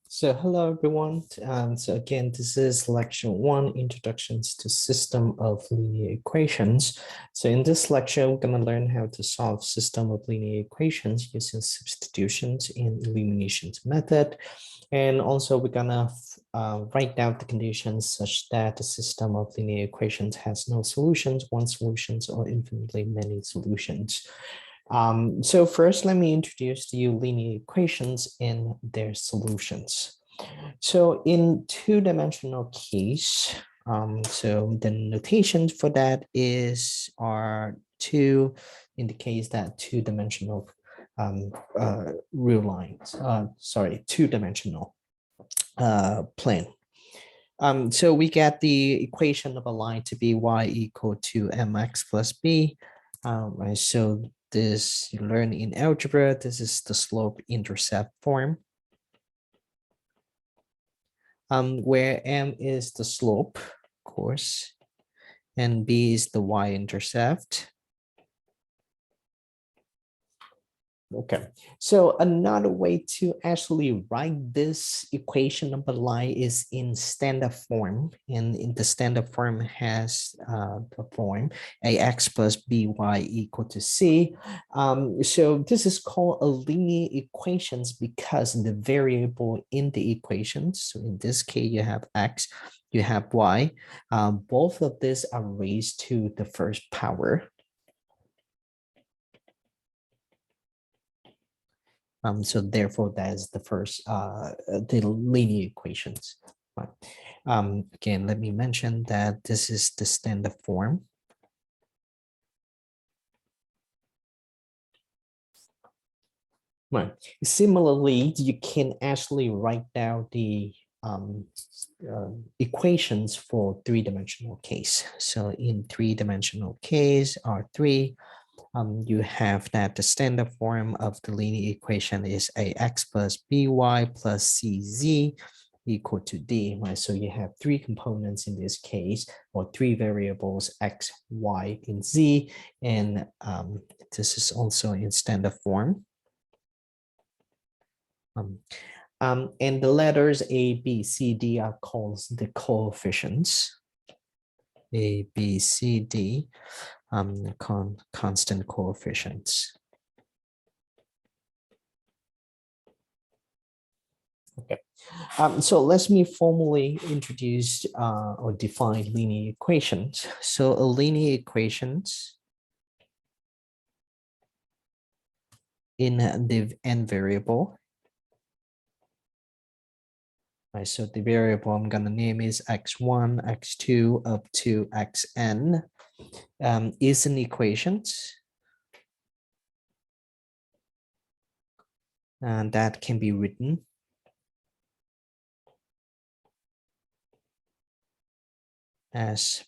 So hello everyone. So again, this is lecture one, Introductions to System of Linear Equations. So in this lecture, we're going to learn how to solve system of linear equations using substitutions in eliminations method. And also we're going to write down the conditions such that the system of linear equations has no solutions, one solutions, or infinitely many solutions. So first, let me introduce to you linear equations and their solutions. So in two-dimensional case, so the notation for that is R2 indicates that two-dimensional real lines, two-dimensional plane. So we get the equation of a line to be y equal to mx plus b, right? So this you learn in algebra, this is the slope intercept form, where m is the slope, of course, and b is the y-intercept. Okay, so another way to actually write this equation of a line is in standard form, and in the standard form has the form ax plus by equal to c. So this is called a linear equations because the variable in the equations, so in this case you have x, you have y, both of these are raised to the first power. So therefore, that is the first, the linear equations. Right. Again, let me mention that this is the standard form. Right. Similarly, you can actually write down the equations for three-dimensional case. So in three-dimensional case, R3, you have that the standard form of the linear equation is ax plus by plus cz equal to d, right? So you have three components in this case, or three variables, x, y, and z, and this is also in standard form. And the letters A, B, C, D are called the coefficients. A, B, C, D, constant coefficients. Okay, so let me formally introduce or define linear equations. So a linear equations in the n variable. Right, so the variable I'm gonna name is x1, x2 up to xn is an equations. And that can be written as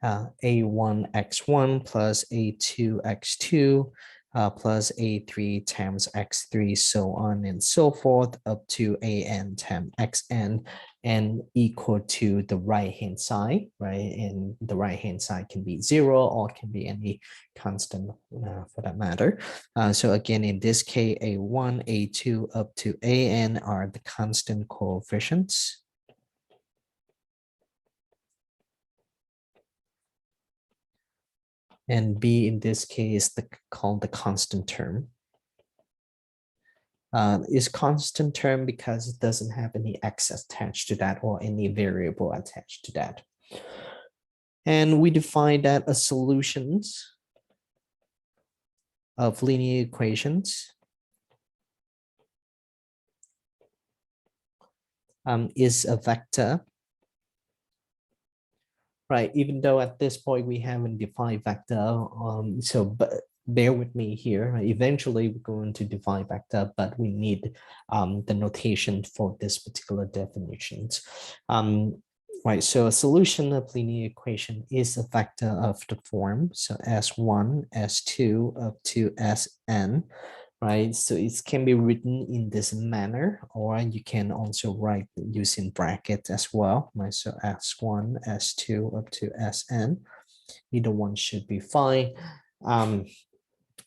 a1x1 plus a2x2 plus a3 times x3, so on and so forth, up to an times xn, and equal to the right hand side, right? And the right hand side can be 0 or can be any constant for that matter. So again, in this case, a1, a2 up to an are the constant coefficients. And b in this case called the constant term. Is constant term because it doesn't have any x attached to that or any variable attached to that. And we define that as solutions of linear equations is a vector. Right, even though at this point we haven't defined vector, but bear with me here. Eventually, we're going to define vector, but we need the notation for this particular definitions. Right, so a solution of linear equation is a vector of the form, so S1, S2 up to Sn, right? So it can be written in this manner, or you can also write using brackets as well, right? So S1, S2 up to Sn, either one should be fine.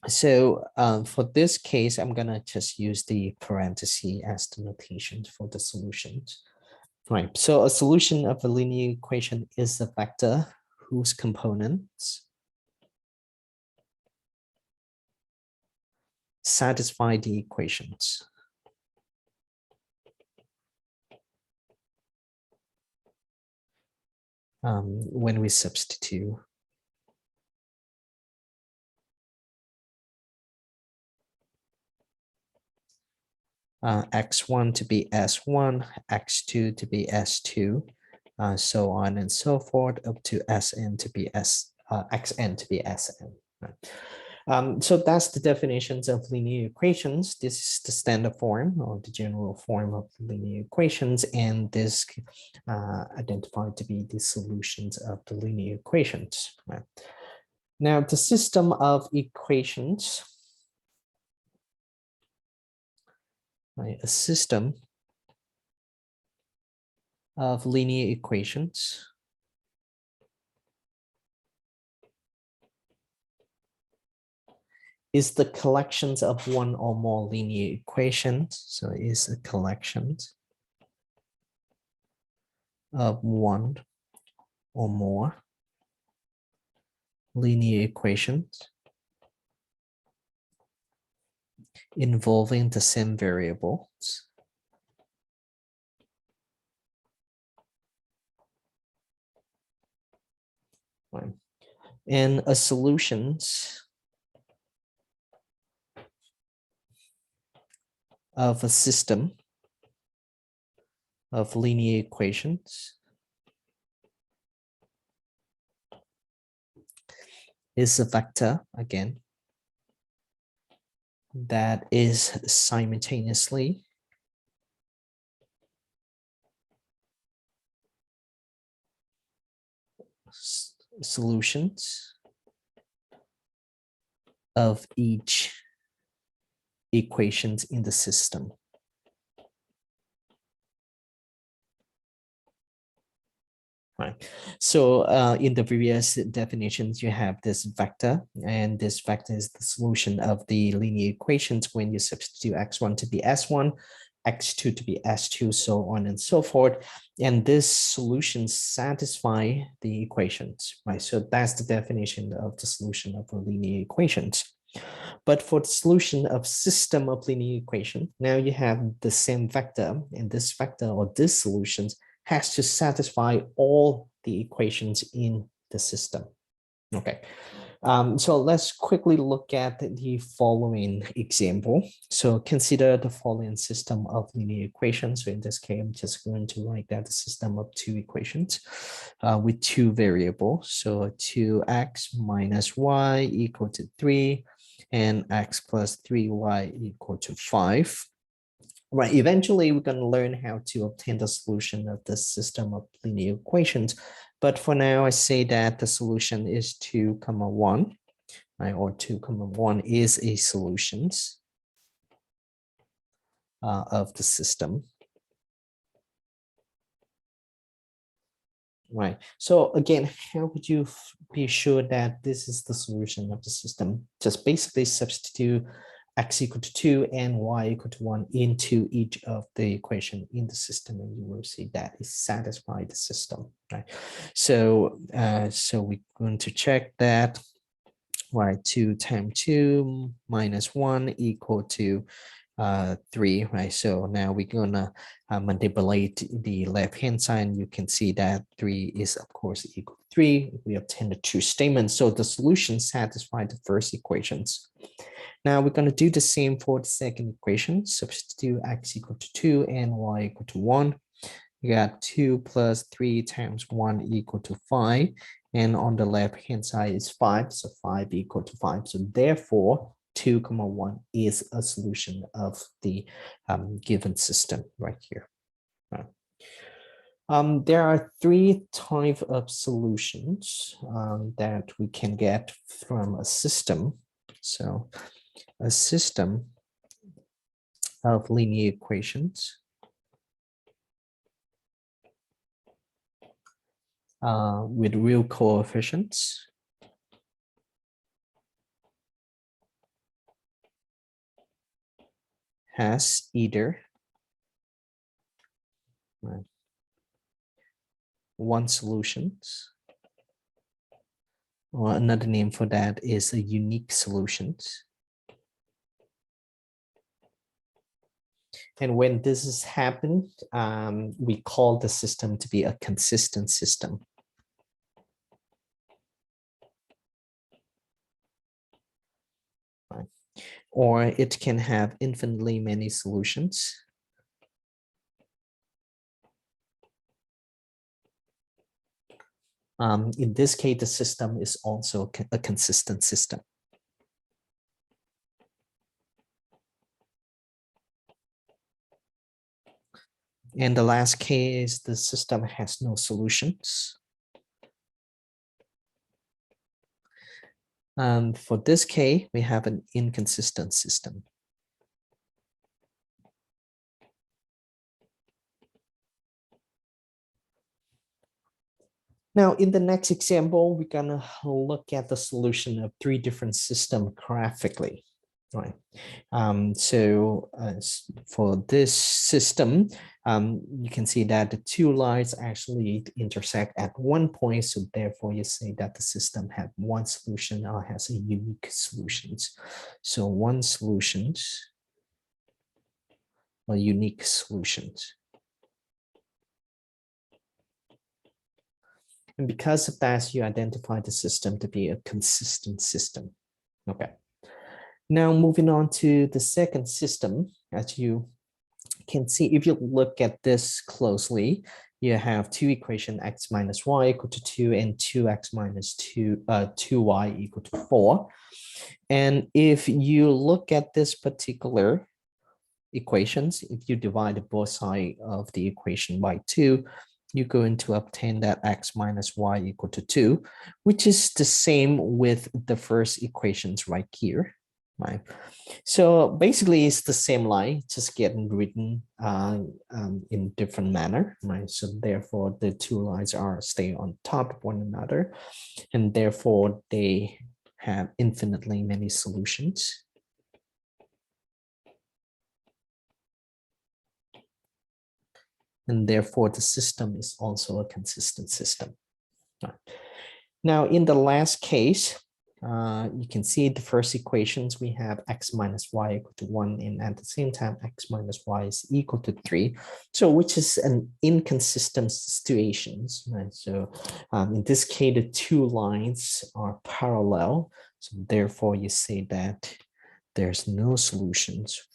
So for this case, I'm gonna just use the parenthesis as the notation for the solutions. Right, so a solution of a linear equation is a vector whose components satisfy the equations. When we substitute x1 to be s1, x2 to be s2, so on and so forth, up to xn to be sn. Right? So that's the definitions of linear equations. This is the standard form or the general form of linear equations, and this identified to be the solutions of the linear equations. Right? Now, the system of equations, right, a system of linear equations is the collections of one or more linear equations. So is a collection of one or more linear equations involving the same variables. Right. And a solutions of a system of linear equations is a vector, again, that is simultaneously solutions of each equations in the system. Right. So in the previous definitions, you have this vector, and this vector is the solution of the linear equations when you substitute x1 to be s1, x2 to be s2, so on and so forth. And this solution satisfy the equations, right? So that's the definition of the solution of a linear equations. But for the solution of system of linear equation, now you have the same vector, and this vector or this solutions has to satisfy all the equations in the system. Okay, so let's quickly look at the following example. So consider the following system of linear equations. So in this case, I'm just going to write that the system of two equations with two variables. So 2x minus y equal to 3 and x plus 3y equal to 5. Right, eventually we're going to learn how to obtain the solution of the system of linear equations. But for now, I say that the solution is 2, 1, right? Or 2, 1 is a solutions of the system. Right. So again, how would you be sure that this is the solution of the system? Just basically substitute x equal to 2 and y equal to 1 into each of the equation in the system, and you will see that it satisfies the system, right? So, so we're going to check that, right? 2 times 2 minus 1 equal to 3, right? So now we're gonna manipulate the left hand side, and you can see that 3 is of course equal to 3. We obtain the true statement, so the solution satisfies the first equations. Now we're going to do the same for the second equation. Substitute x equal to 2 and y equal to 1. You got 2 plus 3 times 1 equal to 5. And on the left hand side is 5, so 5 equal to 5. So therefore, 2, 1 is a solution of the given system right here. There are three types of solutions that we can get from a system. So a system of linear equations with real coefficients has either one solutions, or another name for that is a unique solutions. And when this has happened, we call the system to be a consistent system. Right. Or it can have infinitely many solutions. In this case, the system is also a consistent system. And the last case, the system has no solutions. For this case, we have an inconsistent system. Now, in the next example, we're gonna look at the solution of three different systems graphically, right? For this system, you can see that the two lines actually intersect at one point. So therefore, you say that the system has one solution or has a unique solutions. So one solutions or unique solutions. And because of that, you identify the system to be a consistent system. Okay. Now moving on to the second system, as you can see, if you look at this closely, you have two equation x minus y equal to 2 and 2x minus 2y equal to 4. And if you look at this particular equations, if you divide both sides of the equation by 2, you're going to obtain that x minus y equal to 2, which is the same with the first equations right here, right? So basically it's the same line, just getting written in different manner, right? So therefore the two lines are stay on top of one another, and therefore they have infinitely many solutions. And therefore the system is also a consistent system. Right. Now, in the last case, you can see the first equations, we have x minus y equal to 1, and at the same time, x minus y is equal to 3. So which is an inconsistent situations, right? So in this case, the two lines are parallel. So therefore, you say that there's no solutions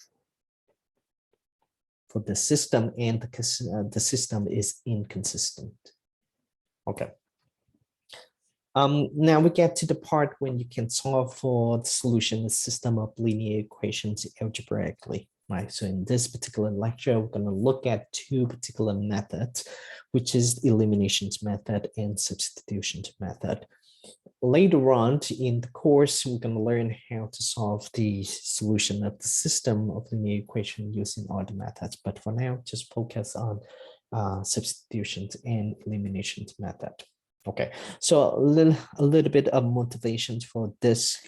for the system, and the system is inconsistent. Okay. Now we get to the part when you can solve for the solution the system of linear equations algebraically, right? So in this particular lecture, we're going to look at two particular methods, which is eliminations method and substitutions method. Later on in the course, we're going to learn how to solve the solution of the system of linear equation using other methods. But for now, just focus on substitutions and eliminations method. Okay, so a little bit of motivation for this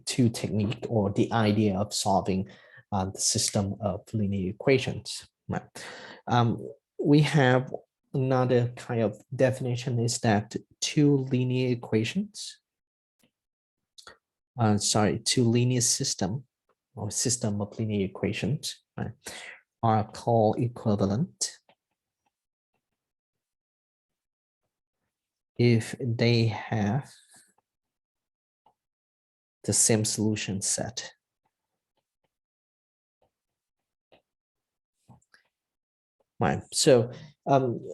two technique or the idea of solving the system of linear equations. Right. We have another kind of definition is that two linear equations, two linear system or system of linear equations, right, are called equivalent if they have the same solution set. Right. So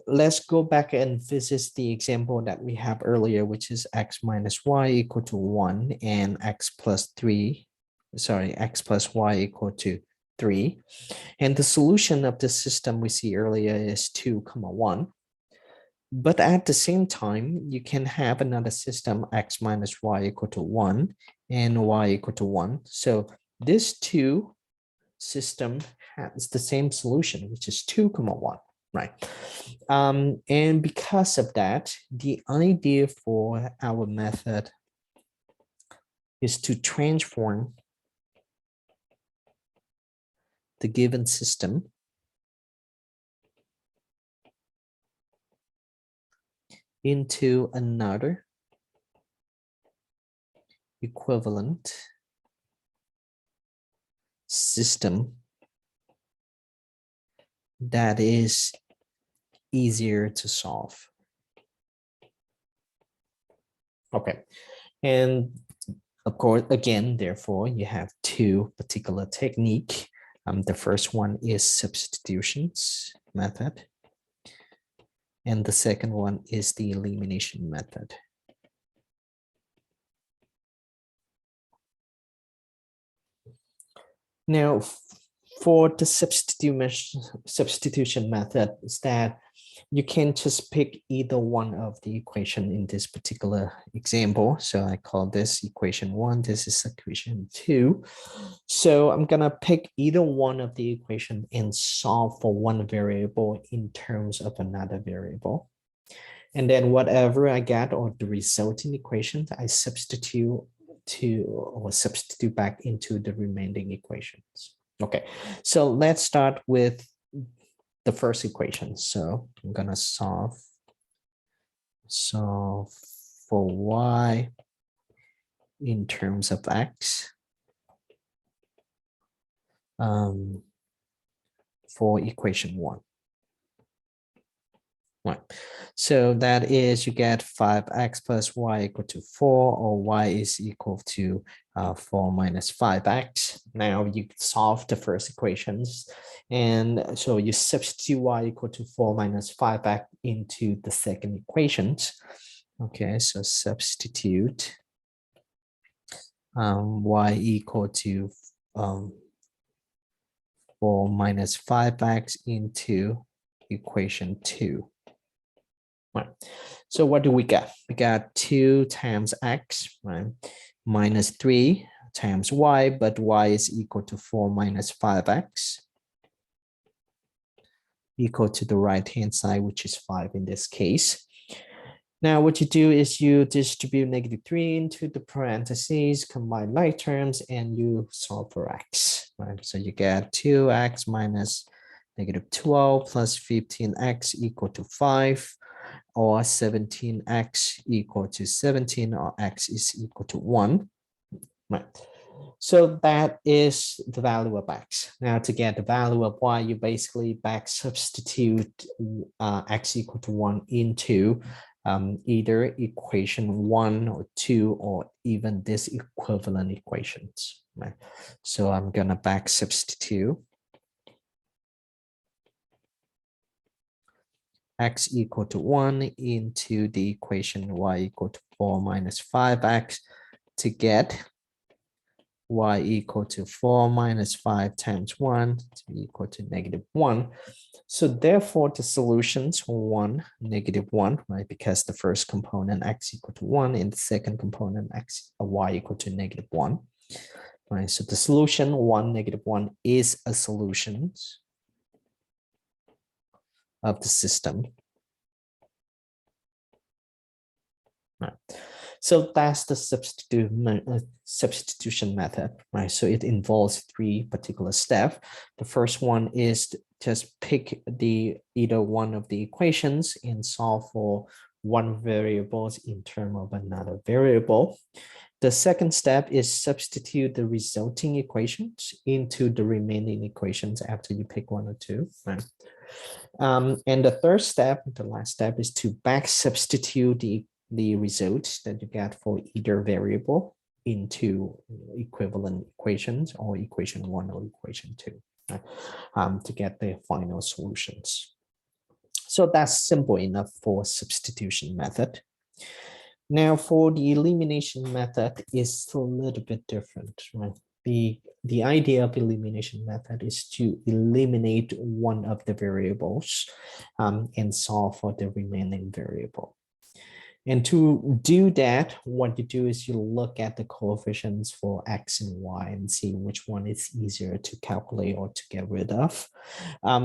let's go back and visit the example that we have earlier, which is x minus y equal to 1 and x plus y equal to 3. And the solution of the system we see earlier is 2, 1. But at the same time, you can have another system, x minus y equal to 1 and y equal to 1. So this two system has the same solution, which is 2, 1, right? And because of that, the idea for our method is to transform the given system into another equivalent system that is easier to solve. Okay, and of course, again, therefore, you have two particular technique. The first one is substitutions method, and the second one is the elimination method. Now, for the substitution method, is that you can just pick either one of the equation in this particular example. So I call this equation 1, this is equation 2. So I'm gonna pick either one of the equation and solve for one variable in terms of another variable. And then whatever I get or the resulting equations, I substitute back into the remaining equations. Okay, so let's start with the first equation. So I'm gonna solve for y in terms of x for equation 1. Right. So that is you get 5x plus y equal to 4, or y is equal to 4 minus 5x. Now you solve the first equations. And so you substitute y equal to 4 minus 5x into the second equations. Okay, so substitute y equal to 4 minus 5x into equation 2. Right. So what do we get? We got 2 times x, right, minus 3 times y, but y is equal to 4 minus 5x, equal to the right-hand side, which is 5 in this case. Now what you do is you distribute -3 into the parentheses, combine like terms, and you solve for x, right? So you get 2x minus -12 plus 15x equal to 5, or 17x equal to 17, or x is equal to 1. Right. So that is the value of x. Now to get the value of y, you basically back substitute x equal to 1 into either equation 1 or 2, or even this equivalent equations. Right. So I'm gonna back substitute x equal to 1 into the equation y equal to 4 minus 5x to get y equal to 4 minus 5 times 1 to be equal to -1. So therefore the solutions 1, -1, right? Because the first component x equal to 1 and the second component y equal to -1. Right, so the solution 1, -1 is a solution of the system. Right. So that's the substitution method, right? So it involves 3 particular steps. The first one is just pick either one of the equations and solve for one variable in terms of another variable. The second step is substitute the resulting equations into the remaining equations after you pick 1 or 2, right? And the third step, the last step, is to back substitute the result that you get for either variable into equivalent equations, or equation 1 or equation 2, right? To get the final solutions. So that's simple enough for substitution method. Now for the elimination method is a little bit different, right? The idea of elimination method is to eliminate one of the variables and solve for the remaining variable. And to do that, what you do is you look at the coefficients for x and y and see which one is easier to calculate or to get rid of.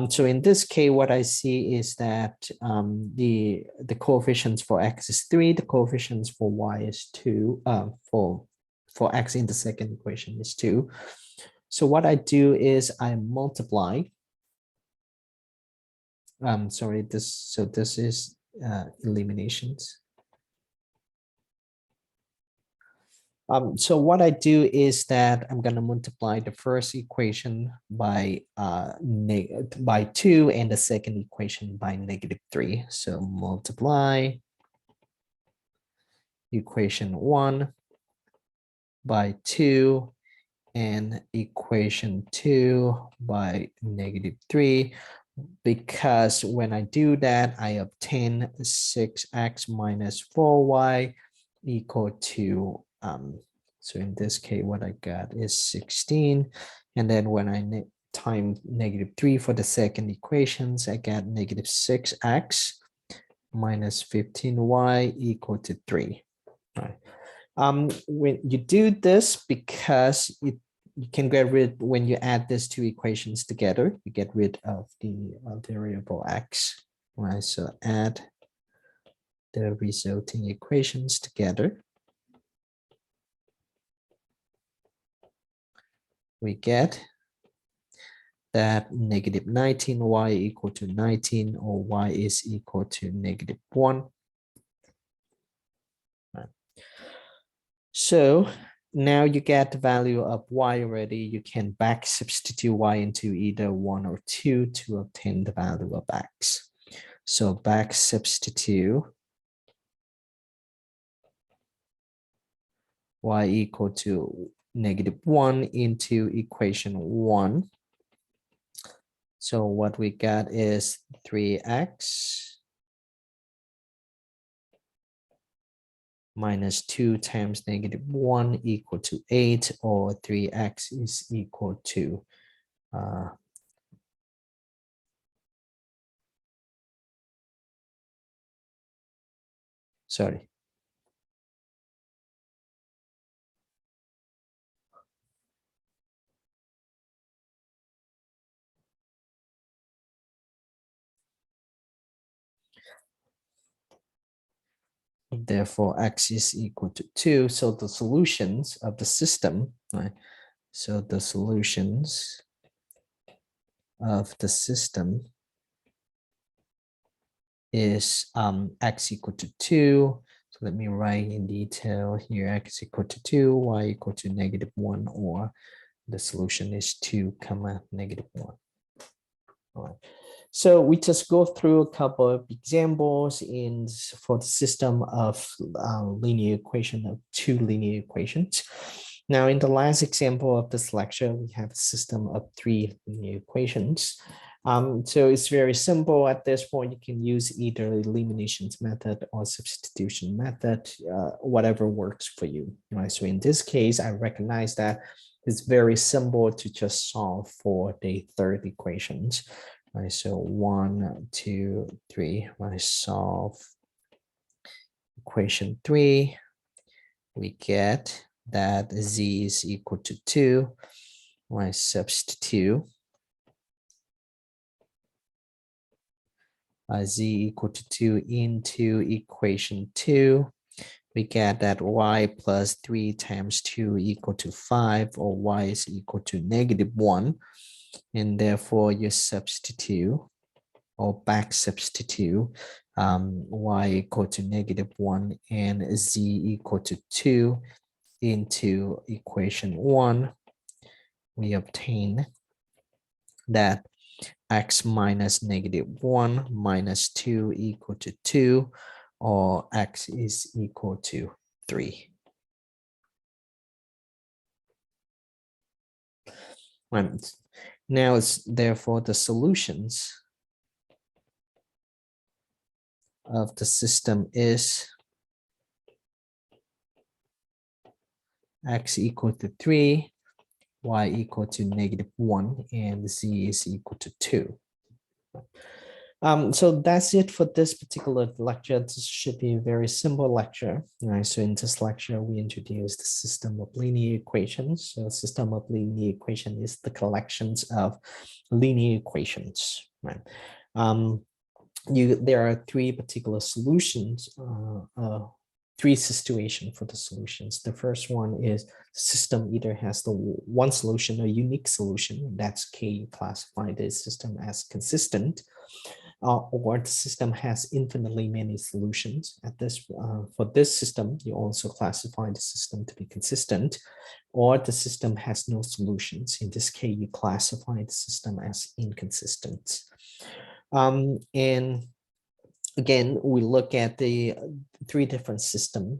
So in this case, what I see is that the coefficients for x is 3, the coefficients for y is 2, for x in the second equation is 2. So what I do is I multiply. Sorry, this is eliminations. So what I do is that I'm going to multiply the first equation by 2 and the second equation by -3. So multiply equation 1 by 2 and equation 2 by -3. Because when I do that, I obtain 6x minus 4y equal to, so in this case, what I got is 16. And then when I time -3 for the second equations, I get -6x minus 15y equal to 3. Right. When you do this, because you can get rid, when you add these two equations together, you get rid of the variable x, right? So add the resulting equations together. We get that -19y equal to 19, or y is equal to -1. Right. So now you get the value of y already. You can back substitute y into either 1 or 2 to obtain the value of x. So back substitute y equal to -1 into equation 1. So what we got is 3x minus 2 times -1 equal to 8, or 3x is equal to sorry. Therefore, x is equal to 2. So the solutions of the system, right? So the solutions of the system is x equal to 2. So let me write in detail here, x equal to 2, y equal to -1, or the solution is 2, -1. All right. So we just go through a couple of examples for the system of linear equation of two linear equations. Now, in the last example of this lecture, we have a system of 3 linear equations. So it's very simple at this point. You can use either eliminations method or substitution method, whatever works for you. Right? So in this case, I recognize that it's very simple to just solve for the third equations. Right, so 1, 2, 3. When I solve equation 3, we get that z is equal to 2. When I substitute z equal to 2 into equation 2, we get that y plus 3 times 2 equal to 5, or y is equal to -1. And therefore, you substitute or back substitute y equal to -1 and z equal to 2 into equation 1. We obtain that x minus -1 minus 2 equal to 2, or x is equal to 3. And now it's therefore the solutions of the system is x equal to 3, y equal to -1, and z is equal to 2. So that's it for this particular lecture. This should be a very simple lecture. Right? So in this lecture, we introduced the system of linear equations. So system of linear equation is the collections of linear equations. Right? There are 3 particular solutions three situations for the solutions. The first one is the system either has the one solution or unique solution. That's K, you classify the system as consistent, or the system has infinitely many solutions. For this system, you also classify the system to be consistent, or the system has no solutions. In this case, you classify the system as inconsistent. And again, we look at the three different systems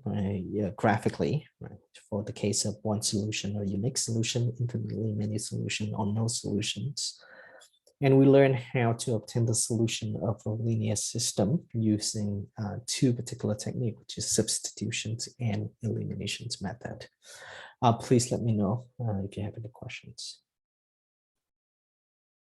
graphically, right? For the case of one solution or unique solution, infinitely many solutions, or no solutions. And we learn how to obtain the solution of a linear system using two particular techniques, which is substitutions and eliminations method. Please let me know if you have any questions.